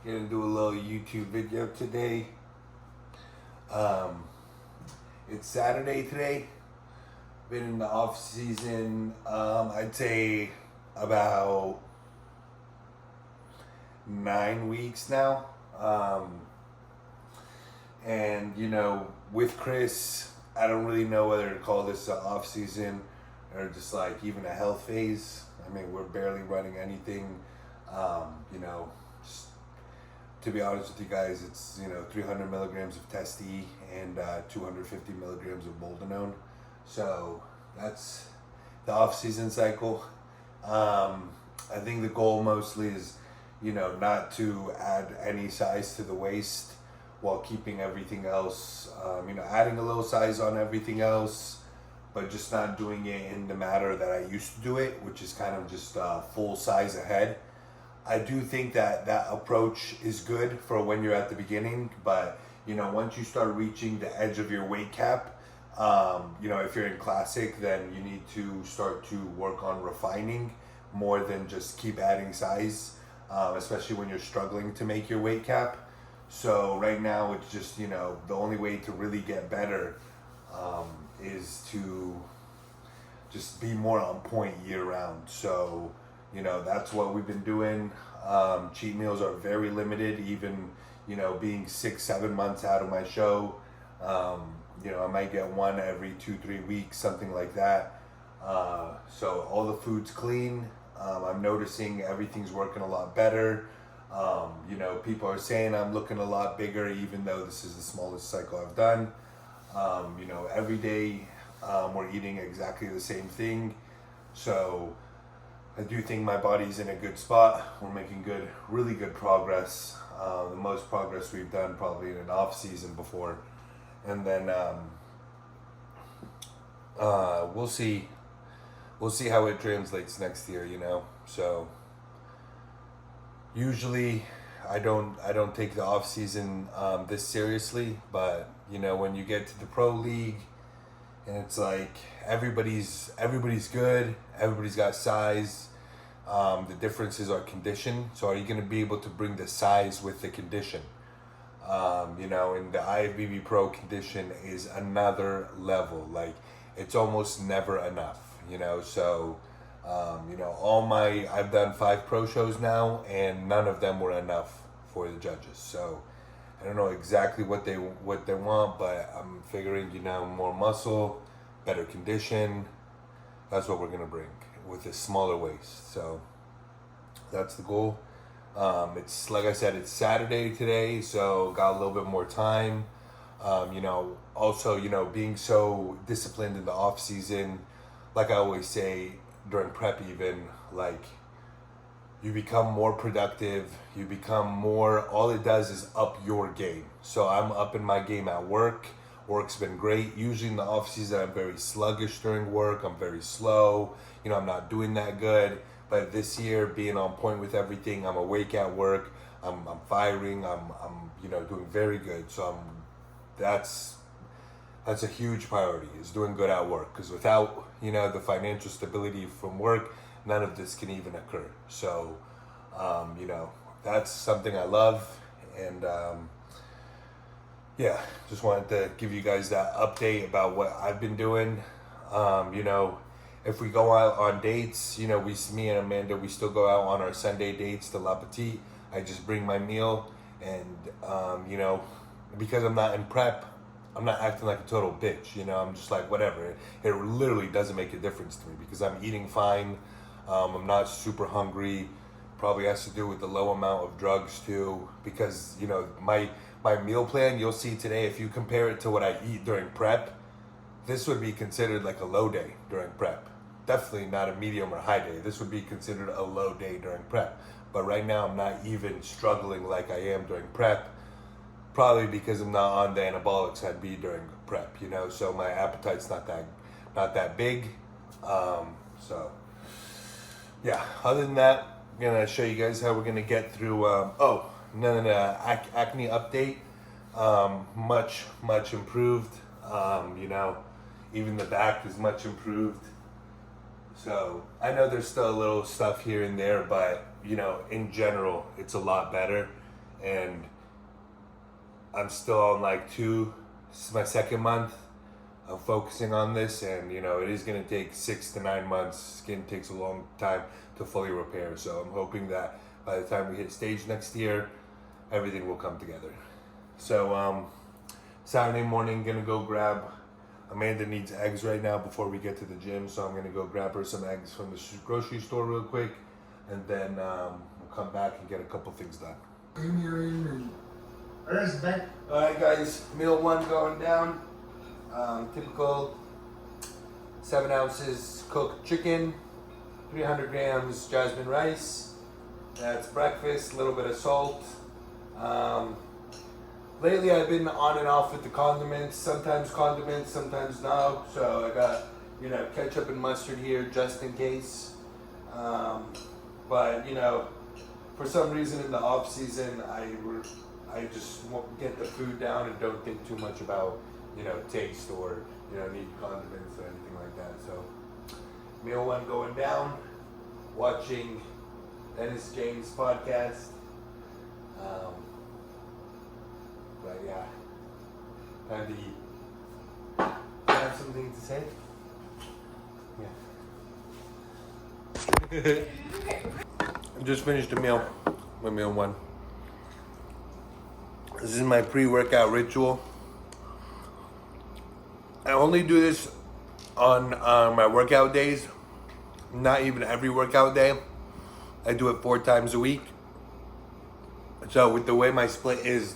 Gonna do a little YouTube video today. Um, it's Saturday today. Been in the off season. I'd say about 9 weeks now. And with Chris, I don't really know whether to call this an off season or just like even a health phase. I mean, we're barely running anything. Just to be honest with you guys, it's 300 milligrams of Testi and 250 milligrams of Boldenone. So that's the off-season cycle. I think the goal mostly is, not to add any size to the waist while keeping everything else. Adding a little size on everything else, but just not doing it in the manner that I used to do it, which is kind of just full size ahead. I do think that approach is good for when you're at the beginning, but once you start reaching the edge of your weight cap, if you're in classic, then you need to start to work on refining more than just keep adding size, especially when you're struggling to make your weight cap. So right now it's just, the only way to really get better is to just be more on point year round. So, that's what we've been doing. Cheat meals are very limited, even, being 6-7 months out of my show. I might get one every 2-3 weeks, something like that. So all the food's clean. I'm noticing everything's working a lot better. People are saying I'm looking a lot bigger, even though this is the smallest cycle I've done. Every day we're eating exactly the same thing. So I do think my body's in a good spot. We're making really good progress. The most progress we've done probably in an off season before. And then we'll see how it translates next year, So usually I don't take the off season this seriously, but when you get to the pro league and it's like everybody's good, everybody's got size. The differences are condition. So are you going to be able to bring the size with the condition? And the IFBB Pro condition is another level. Like, it's almost never enough, So, I've done 5 pro shows now, and none of them were enough for the judges. So I don't know exactly what they want, but I'm figuring, more muscle, better condition. That's what we're going to bring with a smaller waist. So that's the goal. It's like I said, it's Saturday today, so got a little bit more time. Also, being so disciplined in the off season, like I always say during prep, even like you become more productive. You become more. All it does is up your game. So I'm up in my game at work. Work's been great. Usually in the off season, I'm very sluggish during work. I'm very slow. I'm not doing that good. But this year, being on point with everything, I'm awake at work. I'm firing. I'm doing very good. So that's a huge priority, is doing good at work. Because without the financial stability from work, none of this can even occur. So that's something I love, and just wanted to give you guys that update about what I've been doing. If we go out on dates, me and Amanda, we still go out on our Sunday dates to La Petite. I just bring my meal, and because I'm not in prep, I'm not acting like a total bitch. I'm just like, whatever. It literally doesn't make a difference to me because I'm eating fine. I'm not super hungry. Probably has to do with the low amount of drugs too, because my meal plan, you'll see today, if you compare it to what I eat during prep, this would be considered like a low day during prep. Definitely not a medium or high day. This would be considered a low day during prep. But right now I'm not even struggling like I am during prep, probably because I'm not on the anabolics I'd be during prep, so my appetite's not that big. So yeah, other than that, I'm gonna show you guys how we're gonna get through. Acne update. Much improved. Even the back is much improved. So I know there's still a little stuff here and there, but in general, it's a lot better. and I'm still on like this is my second month of focusing on this, and you know, it is going to take 6 to 9 months. Skin takes a long time to fully repair, so I'm hoping that by the time we hit stage next year, everything will come together. So Saturday morning, gonna go grab, Amanda needs eggs right now before we get to the gym, so I'm gonna go grab her some eggs from the grocery store real quick, and then we'll come back and get a couple things done. Alright guys, meal one going down. Typical 7 ounces cooked chicken, 300 grams jasmine rice. That's breakfast, a little bit of salt. Lately I've been on and off with the condiments, sometimes no. So I got, you know, ketchup and mustard here just in case. But you know, for some reason in the off season, I just get the food down and don't think too much about, you know, taste or, you know, need condiments or anything like that. So meal one going down, watching Dennis James' podcast. But yeah, time to eat. I have something to say? Yeah. I just finished the meal, my meal one. This is my pre-workout ritual. I only do this on my workout days, not even every workout day. I do it 4 times a week. So with the way my split is,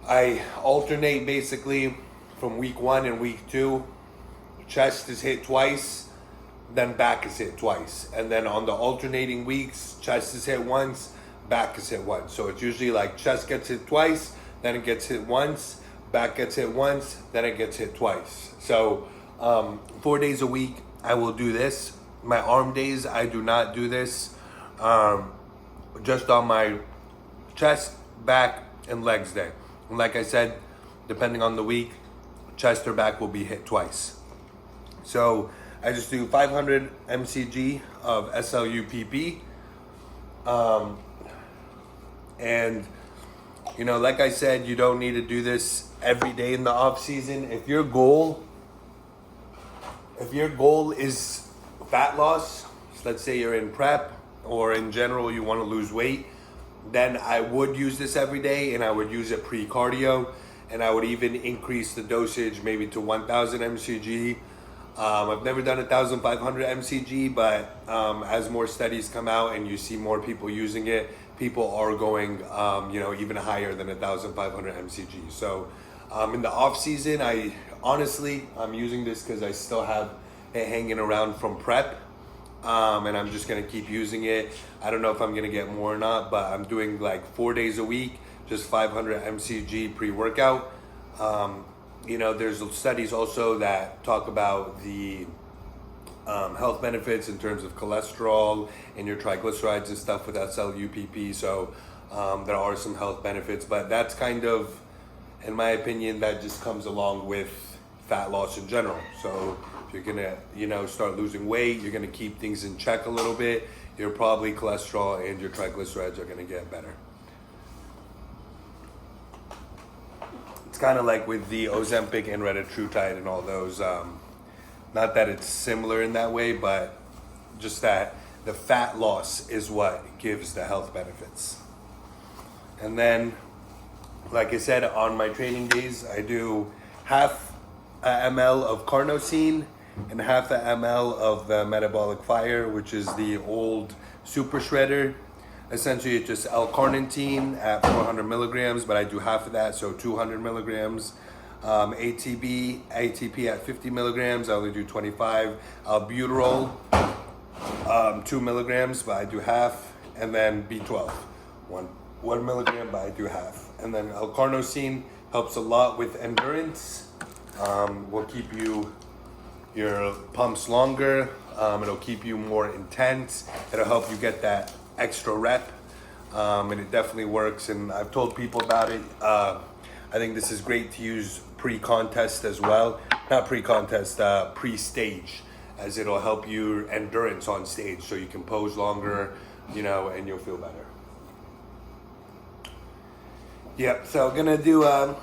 I alternate basically from week 1 and week 2. Chest is hit twice, then back is hit twice. And then on the alternating weeks, chest is hit once, back is hit once. So it's usually like chest gets hit twice, then it gets hit once, back gets hit once, then it gets hit twice. So 4 days a week, I will do this. My arm days, I do not do this. Just on my chest, back, and legs day. And like I said, depending on the week, chest or back will be hit twice. So I just do 500 mcg of SLUPP. And you know, like I said, you don't need to do this every day in the off season. If your goal is fat loss, so let's say you're in prep or in general you want to lose weight, then I would use this every day, and I would use it pre-cardio, and I would even increase the dosage maybe to 1000 mcg. I've never done 1500 mcg, but as more studies come out and you see more people using it, people are going you know, even higher than 1500 mcg. So in the off season, I'm using this because I still have it hanging around from prep. And I'm just gonna keep using it. I don't know if I'm gonna get more or not, but I'm doing like 4 days a week, just 500 mcg pre-workout. You know, there's studies also that talk about the health benefits in terms of cholesterol and your triglycerides and stuff with SLUPP. So there are some health benefits, but that's kind of, in my opinion, that just comes along with fat loss in general. So if you're gonna, you know, start losing weight, you're gonna keep things in check a little bit, your probably cholesterol and your triglycerides are gonna get better. It's kind of like with the Ozempic and retatrutide and all those. Not that it's similar in that way, but just that the fat loss is what gives the health benefits. And then, like I said, on my training days, I do half a ml of carnosine and half a ml of the Metabolic Fire, which is the old super shredder. Essentially, it's just L-carnitine at 400 milligrams, but I do half of that, so 200 milligrams. ATP at 50 milligrams, I only do 25. Albuterol, 2 milligrams, but I do half. And then B12, 1 milligram, but I do half. And then L-carnosine helps a lot with endurance. Will keep your pumps longer. It'll keep you more intense. It'll help you get that extra rep. And it definitely works. And I've told people about it. I think this is great to use pre-contest as well. Not pre-contest, pre-stage, as it'll help your endurance on stage so you can pose longer, you know, and you'll feel better. Yep, so gonna do, let's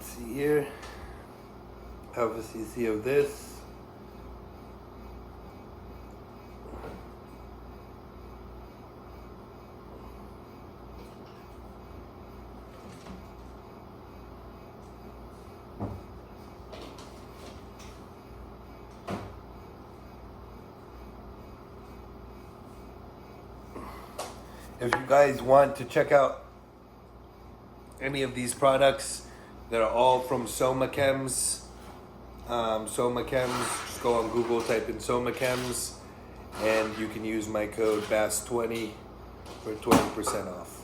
see here, have a cc of this. If you guys want to check out any of these products, they're all from Soma Chems. Soma Chems, just go on Google, type in Soma Chems, and you can use my code BASS20 for 20% off.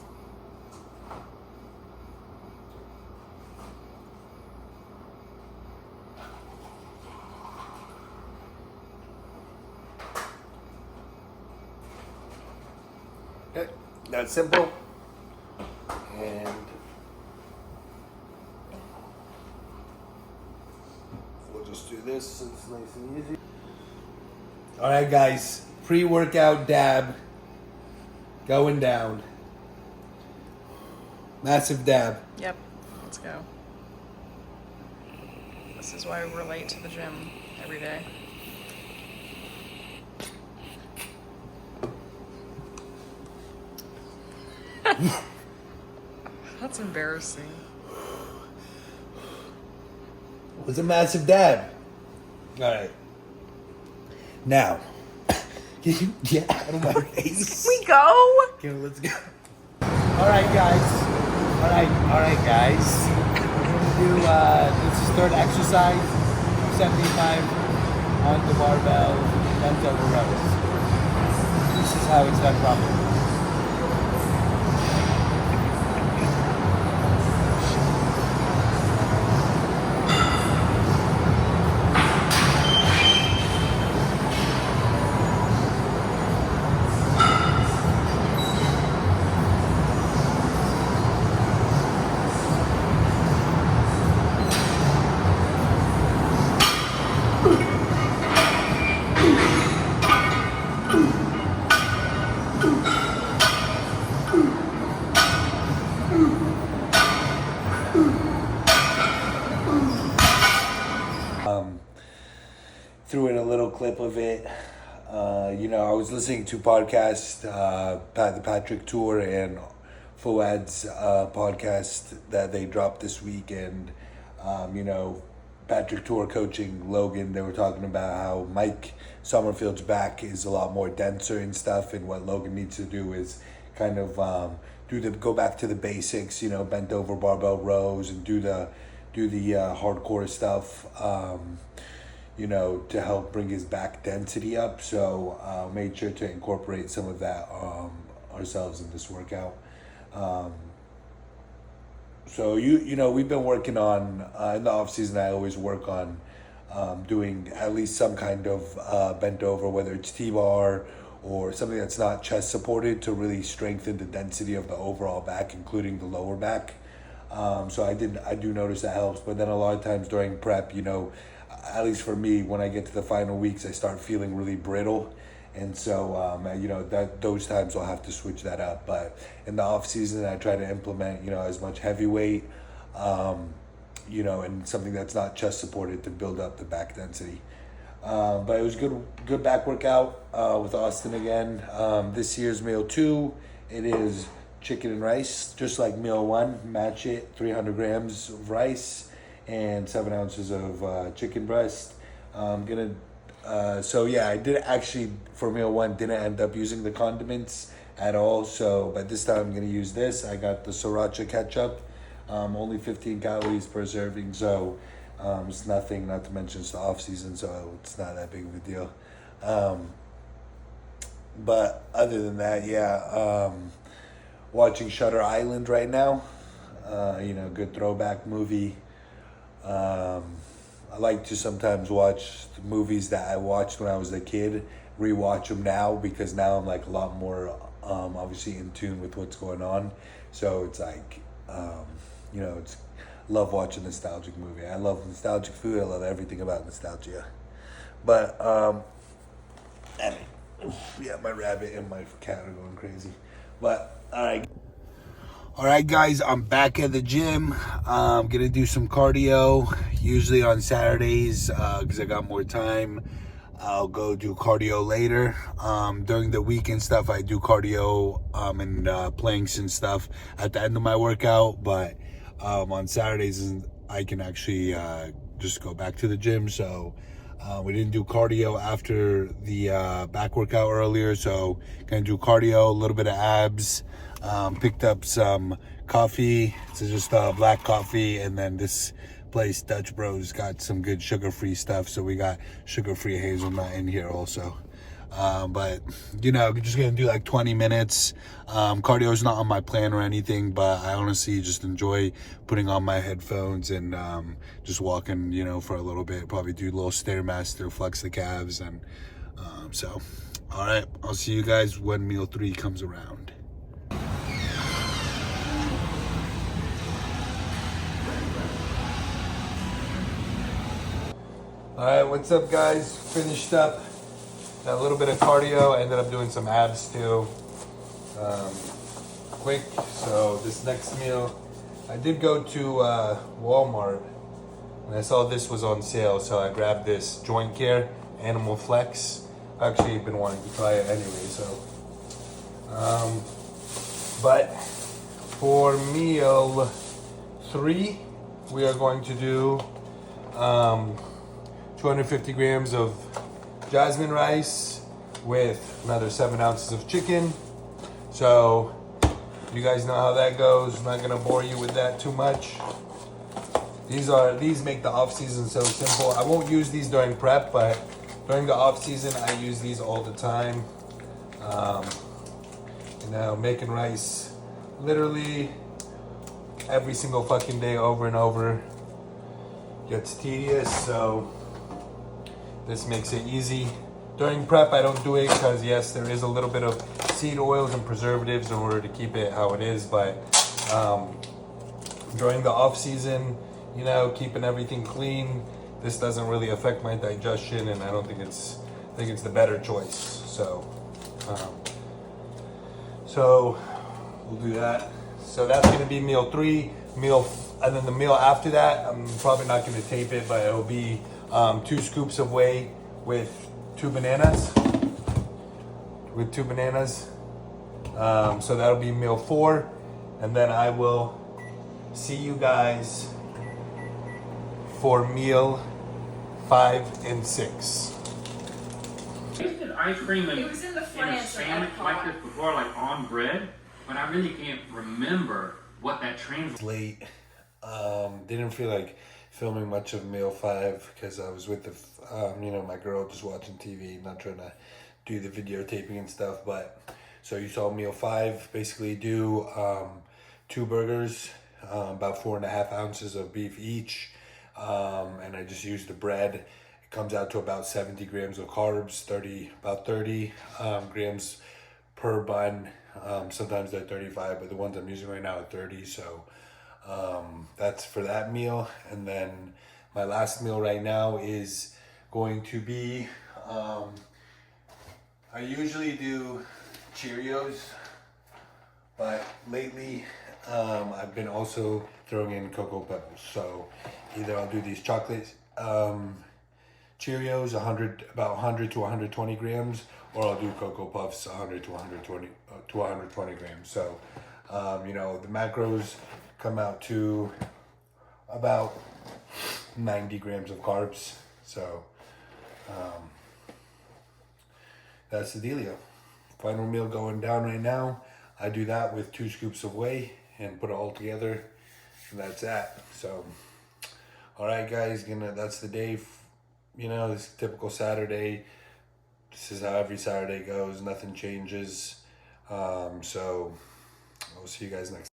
Okay, that's simple. And we'll just do this so it's nice and easy. All right, guys, pre-workout dab going down. Massive dab. Yep, let's go. This is why we're late to the gym every day. That's embarrassing. It was a massive dab. All right. Now, get out of my face. We go. Okay, let's go. All right, guys. All right, guys. We're gonna do this is third exercise, 75 on the barbell, bent over rows. This is how it's done properly. Threw in a little clip of it. I was listening to podcasts, the Patrick Tour and Fouad's podcast that they dropped this week, and Patrick Tour coaching Logan. They were talking about how Mike Summerfield's back is a lot more denser and stuff, and what Logan needs to do is kind of go back to the basics. Bent over barbell rows and do the hardcore stuff. To help bring his back density up. So made sure to incorporate some of that ourselves in this workout. So we've been working on in the off season. I always work on doing at least some kind of bent over, whether it's T-bar or something that's not chest supported, to really strengthen the density of the overall back, including the lower back. So I do notice that helps. But then a lot of times during prep, at least for me, when I get to the final weeks, I start feeling really brittle. And so, those times I'll have to switch that up. But in the off season, I try to implement, as much heavyweight, and something that's not chest supported to build up the back density. But it was good back workout with Austin again. This year's meal 2, it is chicken and rice, just like meal 1. Match it, 300 grams of rice and 7 ounces of chicken breast. I did actually, for meal 1, didn't end up using the condiments at all. So, but this time I'm gonna use this. I got the sriracha ketchup, only 15 calories per serving. So it's nothing, not to mention it's the off season, so it's not that big of a deal. But other than that, watching Shutter Island right now. Good throwback movie. I like to sometimes watch the movies that I watched when I was a kid, rewatch them now, because now I'm like a lot more obviously in tune with what's going on. So it's like it's love watching nostalgic movie. I love nostalgic food. I love everything about nostalgia. But my rabbit and my cat are going crazy. But all right. All right, guys, I'm back at the gym. I'm gonna do some cardio. Usually on Saturdays, because I got more time, I'll go do cardio later. During the week and stuff, I do cardio and planks and stuff at the end of my workout. But on Saturdays, I can actually just go back to the gym. So we didn't do cardio after the back workout earlier. So gonna do cardio, a little bit of abs. Picked up some coffee. It's just black coffee, and then this place, Dutch Bros, got some good sugar-free stuff. So we got sugar-free hazelnut in here also. But you know, we're just gonna do like 20 minutes. Cardio is not on my plan or anything, but I honestly just enjoy putting on my headphones and just walking, you know, for a little bit. Probably do a little Stairmaster, flex the calves, and so. All right, I'll see you guys when meal 3 comes around. All right, what's up, guys? Finished up a little bit of cardio. I ended up doing some abs too. Quick. So this next meal, I did go to Walmart and I saw this was on sale, so I grabbed this Joint Care Animal Flex. I've actually been wanting to try it anyway. So, but for meal 3, we are going to do 250 grams of jasmine rice with another 7 ounces of chicken. So you guys know how that goes. I'm not gonna bore you with that too much. These make the off season so simple. I won't use these during prep, but during the off season I use these all the time. You know, making rice literally every single fucking day over and over gets tedious, so this makes it easy. During prep, I don't do it because, yes, there is a little bit of seed oils and preservatives in order to keep it how it is. But during the off season, you know, keeping everything clean, this doesn't really affect my digestion, and I don't think it's. I think it's the better choice. So, so we'll do that. So that's gonna be meal 3. And then the meal after that, I'm probably not gonna tape it, but it'll be 2 scoops of whey with 2 bananas. So that'll be meal 4. And then I will see you guys for meal 5 and 6. Tasted ice cream It was in the in a France sandwich like this before, like on bread, but I really can't remember what that translates. Late. Didn't feel like filming much of meal 5 because I was with the you know, my girl, just watching TV, not trying to do the videotaping and stuff. But so you saw meal 5 basically do 2 burgers, about 4.5 ounces of beef each, and I just used the bread. It comes out to about 70 grams of carbs, about 30 grams per bun. Sometimes they're 35, but the ones I'm using right now are 30. So that's for that meal. And then my last meal right now is going to be, I usually do Cheerios, but lately I've been also throwing in Cocoa Pebbles. So either I'll do these chocolate Cheerios, about 100 to 120 grams, or I'll do Cocoa Puffs, 100 to 120 grams. So, you know, the macros come out to about 90 grams of carbs. So, that's the dealio. Final meal going down right now. I do that with 2 scoops of whey and put it all together, and that's that. So, all right, guys, that's the day. You know, this typical Saturday. This is how every Saturday goes. Nothing changes. So, I'll see you guys next time.